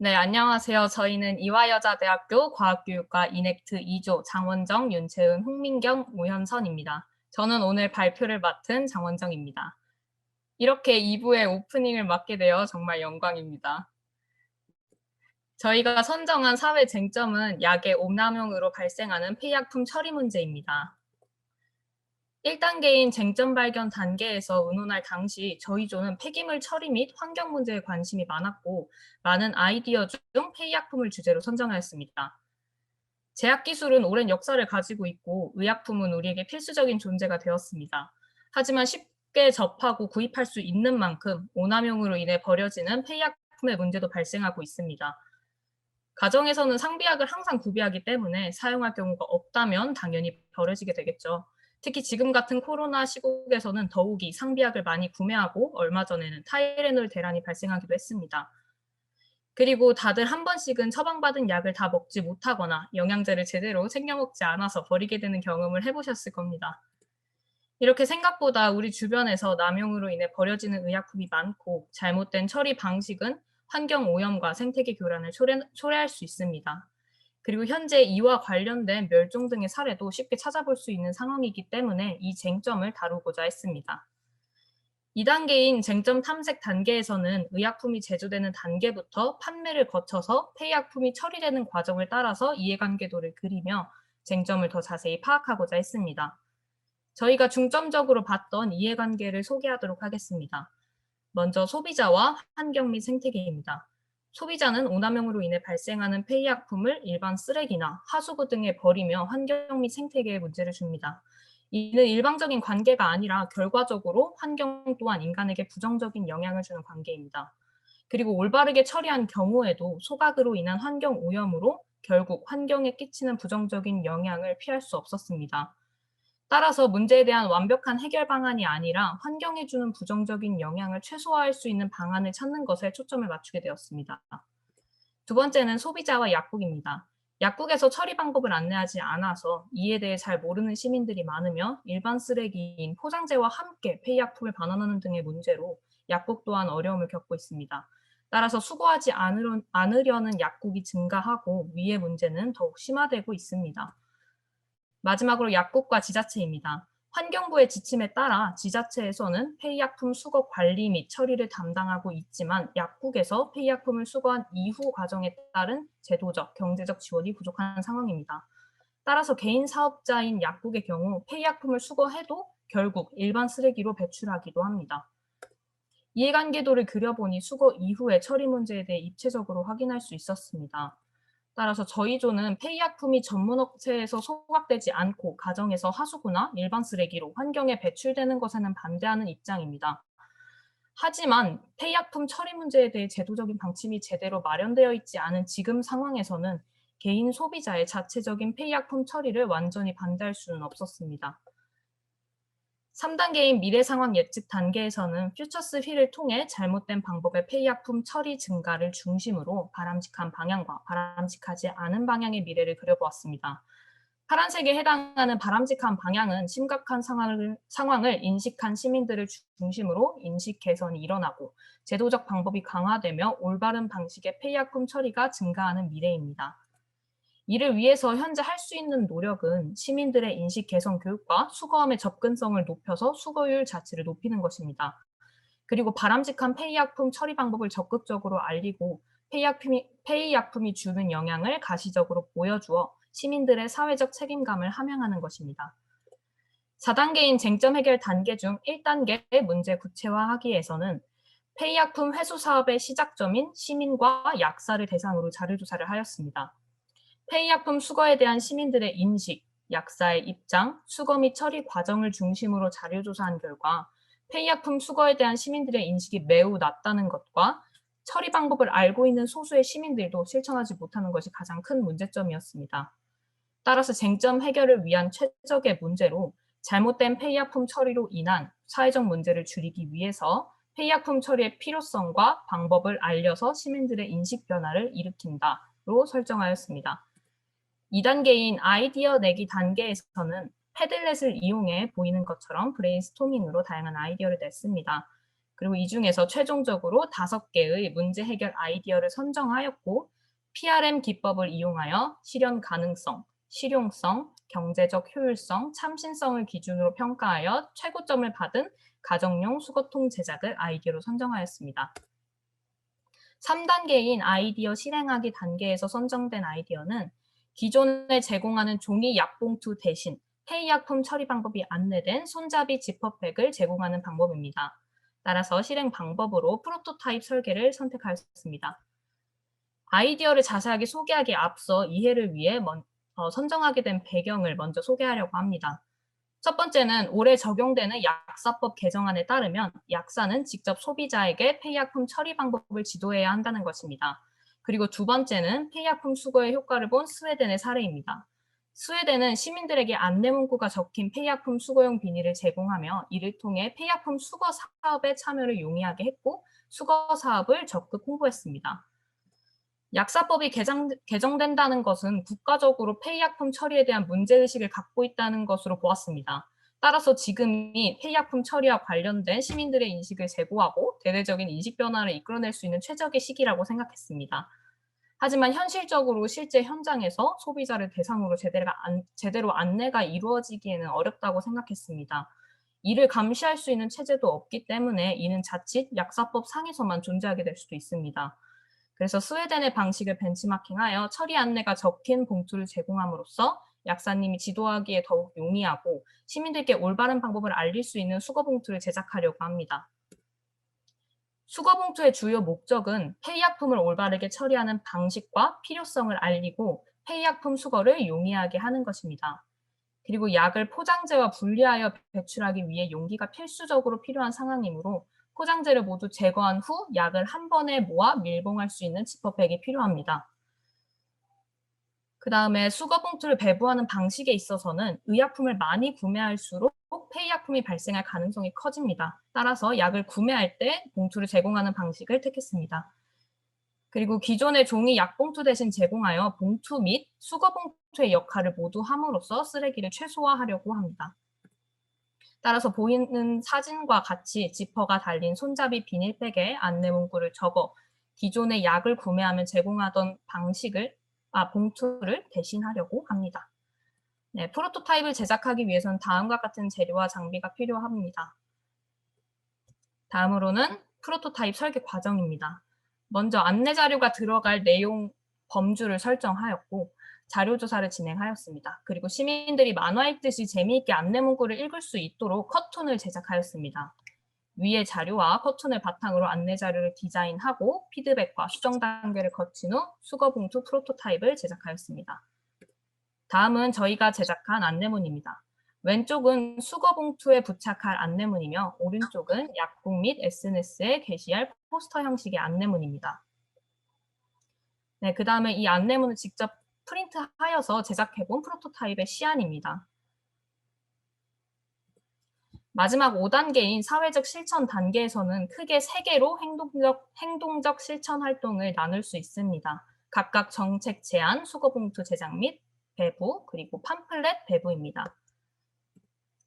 네, 안녕하세요. 저희는 이화여자대학교 과학교육과 이넥트 2조 장원정, 윤채은, 홍민경, 오현선입니다. 저는 오늘 발표를 맡은 장원정입니다. 이렇게 2부의 오프닝을 맡게 되어 정말 영광입니다. 저희가 선정한 사회 쟁점은 약의 오남용으로 발생하는 폐의약품 처리 문제입니다. 1단계인 쟁점 발견 단계에서 의논할 당시 저희 조는 폐기물 처리 및 환경 문제에 관심이 많았고 많은 아이디어 중 폐의약품을 주제로 선정하였습니다. 제약기술은 오랜 역사를 가지고 있고 의약품은 우리에게 필수적인 존재가 되었습니다. 하지만 쉽게 접하고 구입할 수 있는 만큼 오남용으로 인해 버려지는 폐의약품의 문제도 발생하고 있습니다. 가정에서는 상비약을 항상 구비하기 때문에 사용할 경우가 없다면 당연히 버려지게 되겠죠. 특히 지금 같은 코로나 시국에서는 더욱이 상비약을 많이 구매하고 얼마 전에는 타이레놀 대란이 발생하기도 했습니다. 그리고 다들 한 번씩은 처방받은 약을 다 먹지 못하거나 영양제를 제대로 챙겨 먹지 않아서 버리게 되는 경험을 해보셨을 겁니다. 이렇게 생각보다 우리 주변에서 남용으로 인해 버려지는 의약품이 많고 잘못된 처리 방식은 환경 오염과 생태계 교란을 초래할 수 있습니다. 그리고 현재 이와 관련된 멸종 등의 사례도 쉽게 찾아볼 수 있는 상황이기 때문에 이 쟁점을 다루고자 했습니다. 2단계인 쟁점 탐색 단계에서는 의약품이 제조되는 단계부터 판매를 거쳐서 폐의약품이 처리되는 과정을 따라서 이해관계도를 그리며 쟁점을 더 자세히 파악하고자 했습니다. 저희가 중점적으로 봤던 이해관계를 소개하도록 하겠습니다. 먼저 소비자와 환경 및 생태계입니다. 소비자는 오남용으로 인해 발생하는 폐의약품을 일반 쓰레기나 하수구 등에 버리며 환경 및 생태계에 문제를 줍니다. 이는 일방적인 관계가 아니라 결과적으로 환경 또한 인간에게 부정적인 영향을 주는 관계입니다. 그리고 올바르게 처리한 경우에도 소각으로 인한 환경 오염으로 결국 환경에 끼치는 부정적인 영향을 피할 수 없었습니다. 따라서 문제에 대한 완벽한 해결 방안이 아니라 환경에 주는 부정적인 영향을 최소화할 수 있는 방안을 찾는 것에 초점을 맞추게 되었습니다. 두 번째는 소비자와 약국입니다. 약국에서 처리 방법을 안내하지 않아서 이에 대해 잘 모르는 시민들이 많으며 일반 쓰레기인 포장재와 함께 폐의약품을 반환하는 등의 문제로 약국 또한 어려움을 겪고 있습니다. 따라서 수거하지 않으려는 약국이 증가하고 위의 문제는 더욱 심화되고 있습니다. 마지막으로 약국과 지자체입니다. 환경부의 지침에 따라 지자체에서는 폐의약품 수거 관리 및 처리를 담당하고 있지만 약국에서 폐의약품을 수거한 이후 과정에 따른 제도적, 경제적 지원이 부족한 상황입니다. 따라서 개인 사업자인 약국의 경우 폐의약품을 수거해도 결국 일반 쓰레기로 배출하기도 합니다. 이해관계도를 그려보니 수거 이후의 처리 문제에 대해 입체적으로 확인할 수 있었습니다. 따라서 저희 조는 폐의약품이 전문 업체에서 소각되지 않고 가정에서 하수구나 일반 쓰레기로 환경에 배출되는 것에는 반대하는 입장입니다. 하지만 폐의약품 처리 문제에 대해 제도적인 방침이 제대로 마련되어 있지 않은 지금 상황에서는 개인 소비자의 자체적인 폐의약품 처리를 완전히 반대할 수는 없었습니다. 3단계인 미래 상황 예측 단계에서는 퓨처스 휠을 통해 잘못된 방법의 폐의약품 처리 증가를 중심으로 바람직한 방향과 바람직하지 않은 방향의 미래를 그려보았습니다. 파란색에 해당하는 바람직한 방향은 심각한 상황을 인식한 시민들을 중심으로 인식 개선이 일어나고 제도적 방법이 강화되며 올바른 방식의 폐의약품 처리가 증가하는 미래입니다. 이를 위해서 현재 할 수 있는 노력은 시민들의 인식 개선 교육과 수거함의 접근성을 높여서 수거율 자체를 높이는 것입니다. 그리고 바람직한 폐의약품 처리 방법을 적극적으로 알리고 폐의약품이 주는 영향을 가시적으로 보여주어 시민들의 사회적 책임감을 함양하는 것입니다. 4단계인 쟁점 해결 단계 중 1단계 문제 구체화하기에서는 폐의약품 회수 사업의 시작점인 시민과 약사를 대상으로 자료조사를 하였습니다. 폐의약품 수거에 대한 시민들의 인식, 약사의 입장, 수거 및 처리 과정을 중심으로 자료조사한 결과 폐의약품 수거에 대한 시민들의 인식이 매우 낮다는 것과 처리 방법을 알고 있는 소수의 시민들도 실천하지 못하는 것이 가장 큰 문제점이었습니다. 따라서 쟁점 해결을 위한 최적의 문제로 잘못된 폐의약품 처리로 인한 사회적 문제를 줄이기 위해서 폐의약품 처리의 필요성과 방법을 알려서 시민들의 인식 변화를 일으킨다로 설정하였습니다. 2단계인 아이디어 내기 단계에서는 패들렛을 이용해 보이는 것처럼 브레인스토밍으로 다양한 아이디어를 냈습니다. 그리고 이 중에서 최종적으로 5개의 문제 해결 아이디어를 선정하였고 PRM 기법을 이용하여 실현 가능성, 실용성, 경제적 효율성, 참신성을 기준으로 평가하여 최고점을 받은 가정용 수거통 제작을 아이디어로 선정하였습니다. 3단계인 아이디어 실행하기 단계에서 선정된 아이디어는 기존에 제공하는 종이 약봉투 대신 폐의약품 처리 방법이 안내된 손잡이 지퍼백을 제공하는 방법입니다. 따라서 실행 방법으로 프로토타입 설계를 선택하였습니다. 아이디어를 자세하게 소개하기에 앞서 이해를 위해 선정하게 된 배경을 먼저 소개하려고 합니다. 첫 번째는 올해 적용되는 약사법 개정안에 따르면 약사는 직접 소비자에게 폐의약품 처리 방법을 지도해야 한다는 것입니다. 그리고 두 번째는 폐의약품 수거의 효과를 본 스웨덴의 사례입니다. 스웨덴은 시민들에게 안내 문구가 적힌 폐의약품 수거용 비닐을 제공하며 이를 통해 폐의약품 수거 사업에 참여를 용이하게 했고 수거 사업을 적극 홍보했습니다. 약사법이 개정된다는 것은 국가적으로 폐의약품 처리에 대한 문제의식을 갖고 있다는 것으로 보았습니다. 따라서 지금이 폐의약품 처리와 관련된 시민들의 인식을 제고하고 대대적인 인식 변화를 이끌어낼 수 있는 최적의 시기라고 생각했습니다. 하지만 현실적으로 실제 현장에서 소비자를 대상으로 제대로 안내가 이루어지기에는 어렵다고 생각했습니다. 이를 감시할 수 있는 체제도 없기 때문에 이는 자칫 약사법 상에서만 존재하게 될 수도 있습니다. 그래서 스웨덴의 방식을 벤치마킹하여 처리 안내가 적힌 봉투를 제공함으로써 약사님이 지도하기에 더욱 용이하고 시민들께 올바른 방법을 알릴 수 있는 수거봉투를 제작하려고 합니다. 수거봉투의 주요 목적은 폐의약품을 올바르게 처리하는 방식과 필요성을 알리고 폐의약품 수거를 용이하게 하는 것입니다. 그리고 약을 포장재와 분리하여 배출하기 위해 용기가 필수적으로 필요한 상황이므로 포장재를 모두 제거한 후 약을 한 번에 모아 밀봉할 수 있는 지퍼백이 필요합니다. 그 다음에 수거봉투를 배부하는 방식에 있어서는 의약품을 많이 구매할수록 폐의약품이 발생할 가능성이 커집니다. 따라서 약을 구매할 때 봉투를 제공하는 방식을 택했습니다. 그리고 기존의 종이 약봉투 대신 제공하여 봉투 및 수거봉투의 역할을 모두 함으로써 쓰레기를 최소화하려고 합니다. 따라서 보이는 사진과 같이 지퍼가 달린 손잡이 비닐백에 안내 문구를 적어 기존의 약을 구매하면 제공하던 봉투를 대신하려고 합니다. 네, 프로토타입을 제작하기 위해서는 다음과 같은 재료와 장비가 필요합니다. 다음으로는 프로토타입 설계 과정입니다. 먼저 안내 자료가 들어갈 내용 범주를 설정하였고 자료 조사를 진행하였습니다. 그리고 시민들이 만화 읽듯이 재미있게 안내 문구를 읽을 수 있도록 컷톤을 제작하였습니다. 위의 자료와 컷톤을 바탕으로 안내 자료를 디자인하고 피드백과 수정 단계를 거친 후 수거 봉투 프로토타입을 제작하였습니다. 다음은 저희가 제작한 안내문입니다. 왼쪽은 수거 봉투에 부착할 안내문이며 오른쪽은 약국 및 SNS에 게시할 포스터 형식의 안내문입니다. 네, 그 다음에 이 안내문을 직접 프린트하여서 제작해본 프로토타입의 시안입니다. 마지막 5단계인 사회적 실천 단계에서는 크게 3개로 행동적 실천 활동을 나눌 수 있습니다. 각각 정책 제안, 수거봉투 제작 및 배부, 그리고 팜플렛 배부입니다.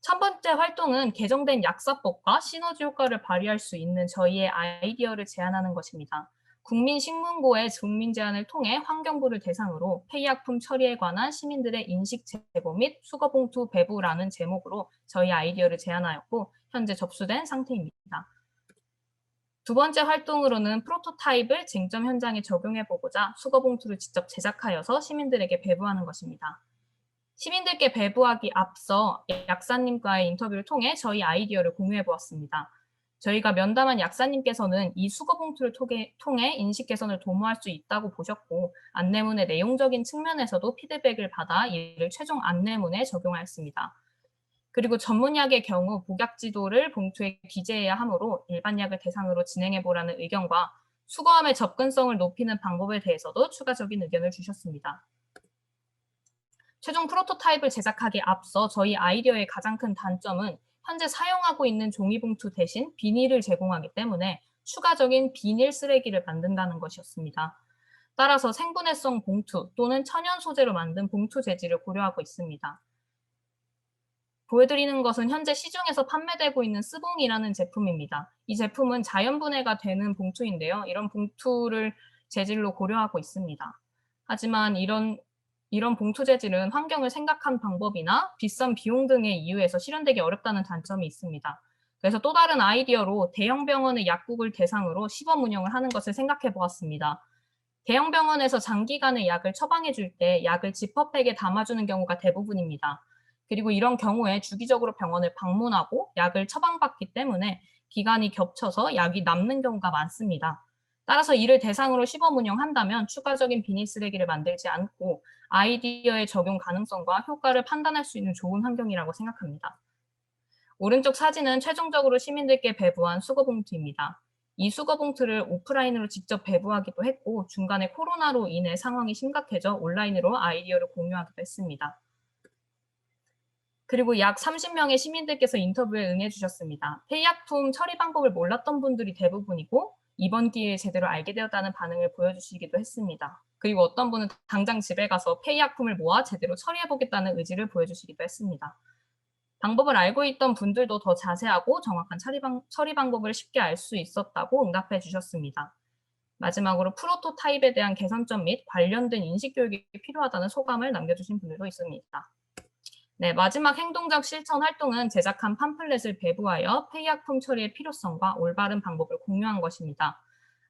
첫 번째 활동은 개정된 약사법과 시너지 효과를 발휘할 수 있는 저희의 아이디어를 제안하는 것입니다. 국민신문고의 국민 제안을 통해 환경부를 대상으로 폐의약품 처리에 관한 시민들의 인식 제고 및 수거봉투 배부라는 제목으로 저희 아이디어를 제안하였고 현재 접수된 상태입니다. 두 번째 활동으로는 프로토타입을 쟁점 현장에 적용해보고자 수거봉투를 직접 제작하여서 시민들에게 배부하는 것입니다. 시민들께 배부하기 앞서 약사님과의 인터뷰를 통해 저희 아이디어를 공유해보았습니다. 저희가 면담한 약사님께서는 이 수거봉투를 통해 인식 개선을 도모할 수 있다고 보셨고 안내문의 내용적인 측면에서도 피드백을 받아 이를 최종 안내문에 적용하였습니다. 그리고 전문약의 경우 복약 지도를 봉투에 기재해야 하므로 일반 약을 대상으로 진행해보라는 의견과 수거함의 접근성을 높이는 방법에 대해서도 추가적인 의견을 주셨습니다. 최종 프로토타입을 제작하기에 앞서 저희 아이디어의 가장 큰 단점은 현재 사용하고 있는 종이봉투 대신 비닐을 제공하기 때문에 추가적인 비닐 쓰레기를 만든다는 것이었습니다. 따라서 생분해성 봉투 또는 천연 소재로 만든 봉투 재질을 고려하고 있습니다. 보여드리는 것은 현재 시중에서 판매되고 있는 스봉이라는 제품입니다. 이 제품은 자연분해가 되는 봉투인데요. 이런 봉투를 재질로 고려하고 있습니다. 하지만 이런 봉투 재질은 환경을 생각한 방법이나 비싼 비용 등의 이유에서 실현되기 어렵다는 단점이 있습니다. 그래서 또 다른 아이디어로 대형 병원의 약국을 대상으로 시범 운영을 하는 것을 생각해 보았습니다. 대형 병원에서 장기간의 약을 처방해 줄 때 약을 지퍼백에 담아주는 경우가 대부분입니다. 그리고 이런 경우에 주기적으로 병원을 방문하고 약을 처방받기 때문에 기간이 겹쳐서 약이 남는 경우가 많습니다. 따라서 이를 대상으로 시범 운영한다면 추가적인 비닐 쓰레기를 만들지 않고 아이디어의 적용 가능성과 효과를 판단할 수 있는 좋은 환경이라고 생각합니다. 오른쪽 사진은 최종적으로 시민들께 배부한 수거봉투입니다. 이 수거봉투를 오프라인으로 직접 배부하기도 했고 중간에 코로나로 인해 상황이 심각해져 온라인으로 아이디어를 공유하기도 했습니다. 그리고 약 30명의 시민들께서 인터뷰에 응해 주셨습니다. 폐의약품 처리 방법을 몰랐던 분들이 대부분이고 이번 기회에 제대로 알게 되었다는 반응을 보여주시기도 했습니다. 그리고 어떤 분은 당장 집에 가서 폐의약품을 모아 제대로 처리해 보겠다는 의지를 보여주시기도 했습니다. 방법을 알고 있던 분들도 더 자세하고 정확한 처리 방법을 쉽게 알 수 있었다고 응답해 주셨습니다. 마지막으로 프로토타입에 대한 개선점 및 관련된 인식 교육이 필요하다는 소감을 남겨주신 분들도 있습니다. 네, 마지막 행동적 실천 활동은 제작한 팜플렛을 배부하여 폐의약품 처리의 필요성과 올바른 방법을 공유한 것입니다.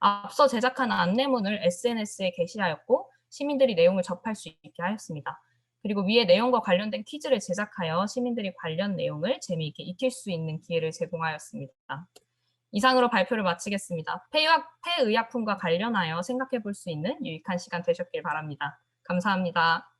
앞서 제작한 안내문을 SNS에 게시하였고 시민들이 내용을 접할 수 있게 하였습니다. 그리고 위에 내용과 관련된 퀴즈를 제작하여 시민들이 관련 내용을 재미있게 익힐 수 있는 기회를 제공하였습니다. 이상으로 발표를 마치겠습니다. 폐의약품과 관련하여 생각해 볼 수 있는 유익한 시간 되셨길 바랍니다. 감사합니다.